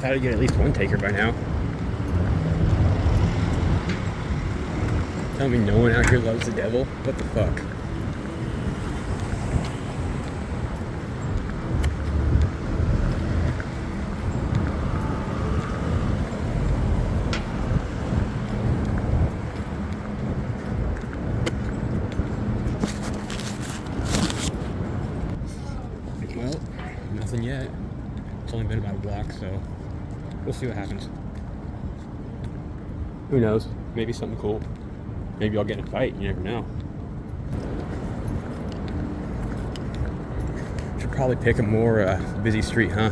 thought I'd get at least one taker by now. Tell me no one out here loves the devil? What the fuck? Well, nothing yet. It's only been about a block, so we'll see what happens. Who knows? Maybe something cool. Maybe I'll get in a fight. You never know. Should probably pick a more busy street, huh?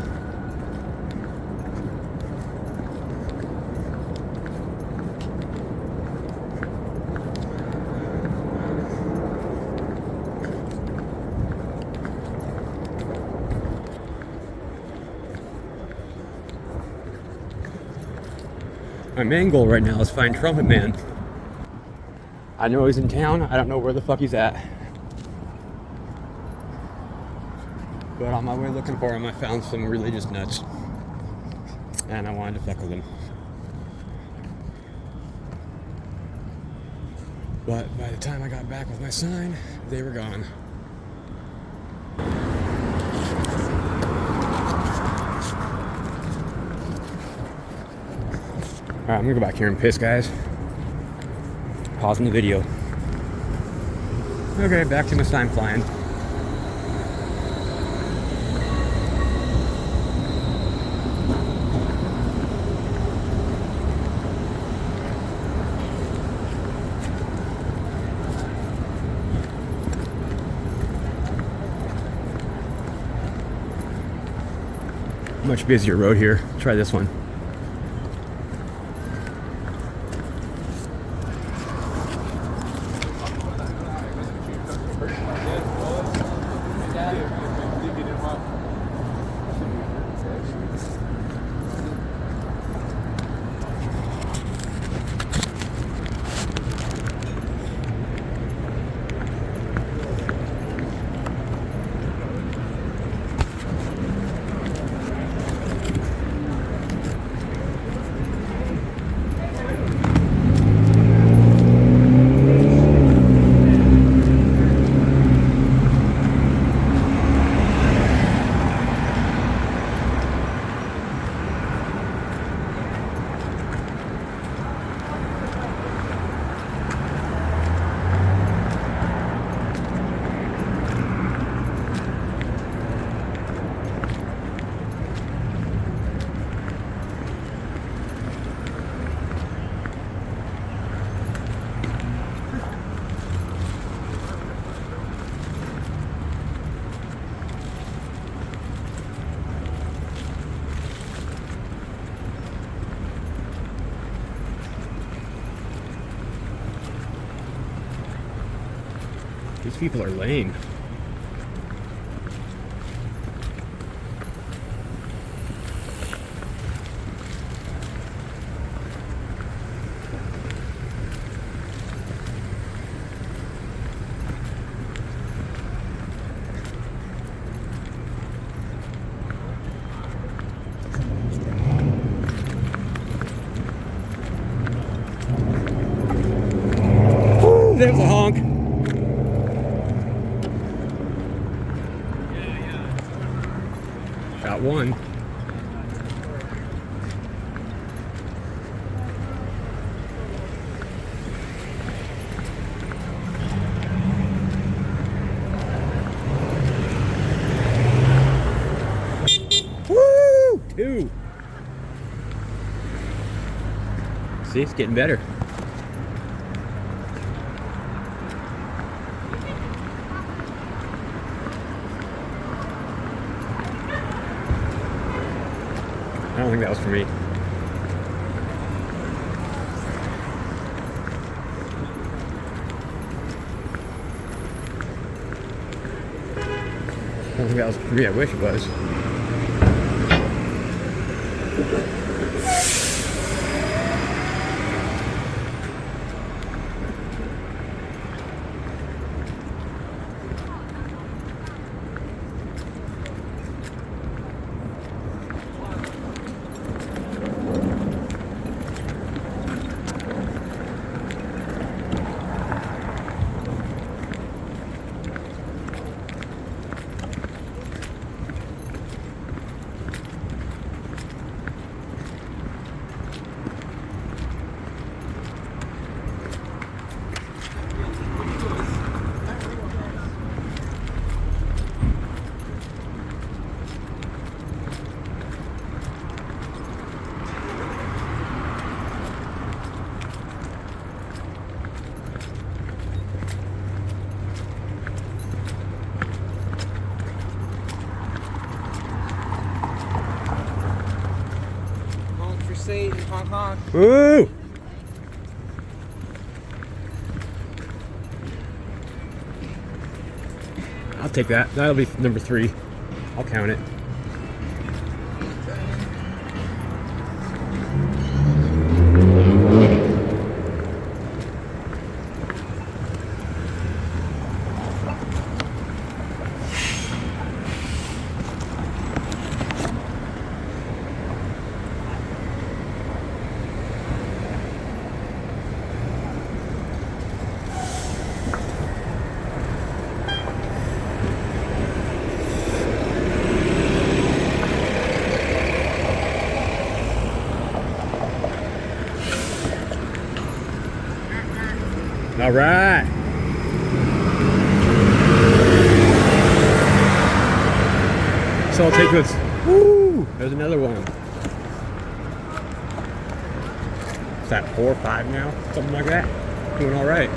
My main goal right now is find Trumpet Man. I know he's in town. I don't know where the fuck he's at. But on my way looking for him, I found some religious nuts. And I wanted to fuck with them. But by the time I got back with my sign, they were gone. Alright, I'm gonna go back here and piss, guys. Pausing the video. Okay, back to my sign flying. Much busier road here. Try this one. These people are lame. Woo, there's a honk. Got one. Woo! Two. See, it's getting better. I don't think that was for me. I don't think that was for me. I wish it was. Honk, honk. Woo! I'll take that. That'll be number 3. I'll count it. All right. So I'll take this. Woo! There's another one. Is that 4 or 5 now? Something like that. Doing all right.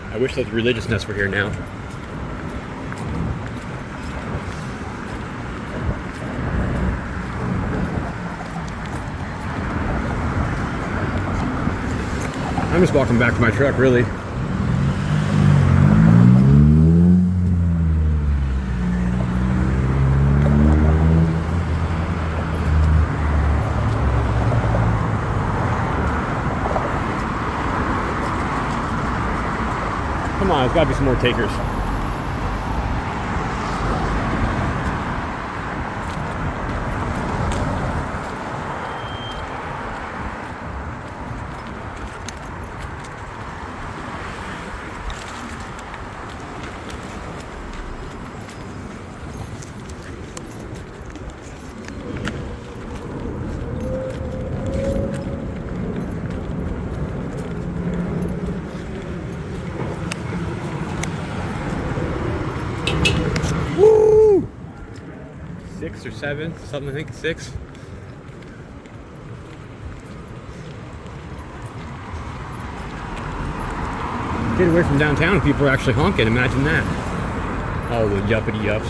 I wish those religiousness were here now. I'm just walking back to my truck, really. Come on, there's got to be some more takers. Woo! 6 or 7, something, I think 6. Get away from downtown and people are actually honking, imagine that. Oh, the yuppity yups.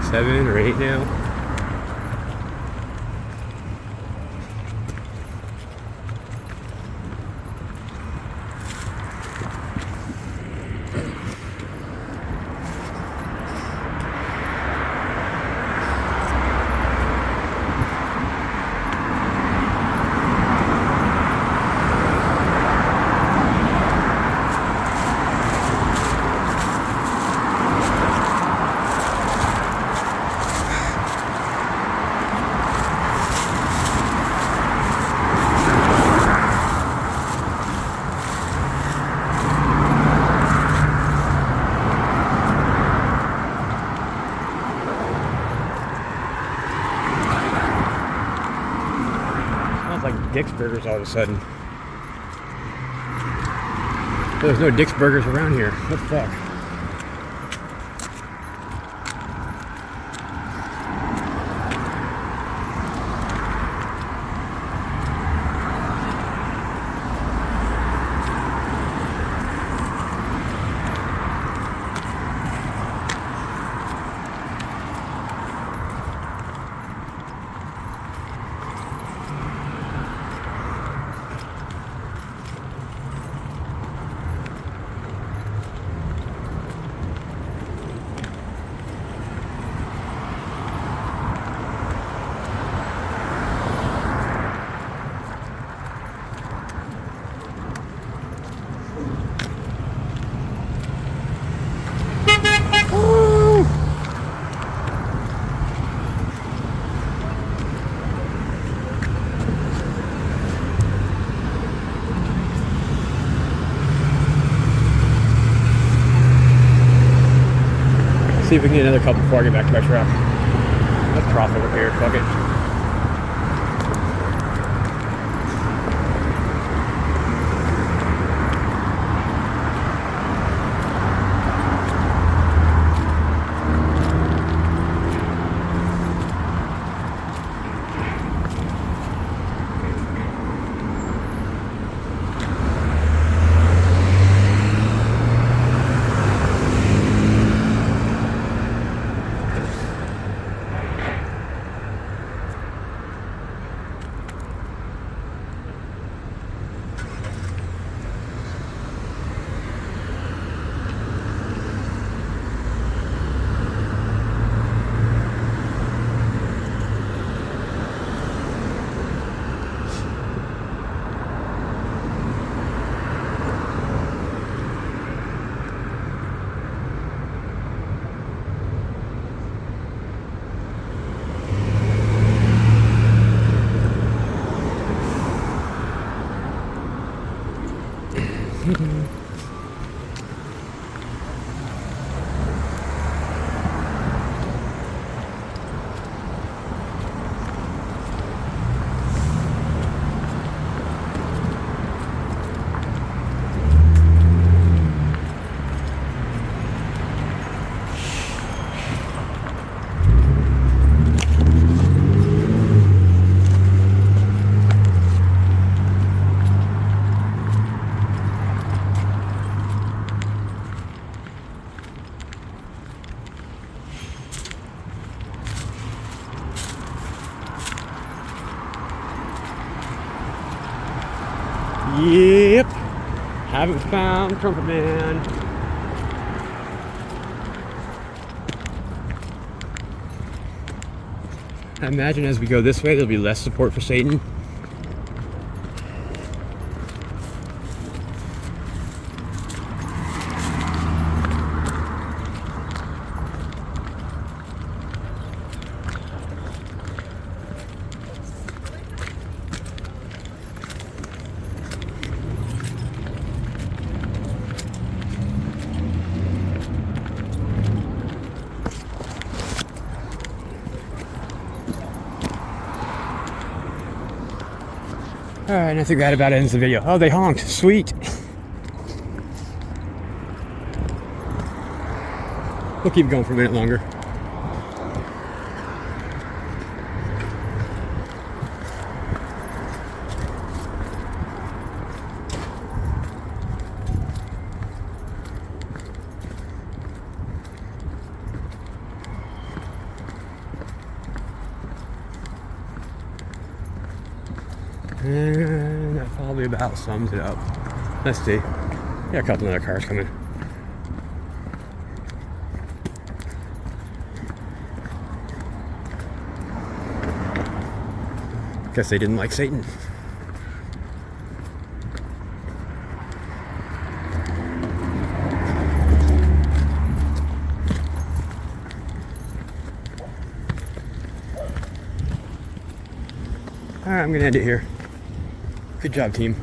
7 or 8 now. Like Dick's Burgers all of a sudden. There's no Dick's Burgers around here. What the fuck? See if we can get another couple before I get back to my truck. Let's cross over here, fuck it. Yep. Haven't found Trumpet Man. I imagine as we go this way, there'll be less support for Satan. Alright, and I think that about ends the video. Oh, they honked. Sweet. We'll keep going for a minute longer. And that probably about sums it up. Let's see. Got a couple other cars coming. Guess they didn't like Satan. Alright, I'm gonna end it here. Good job, team.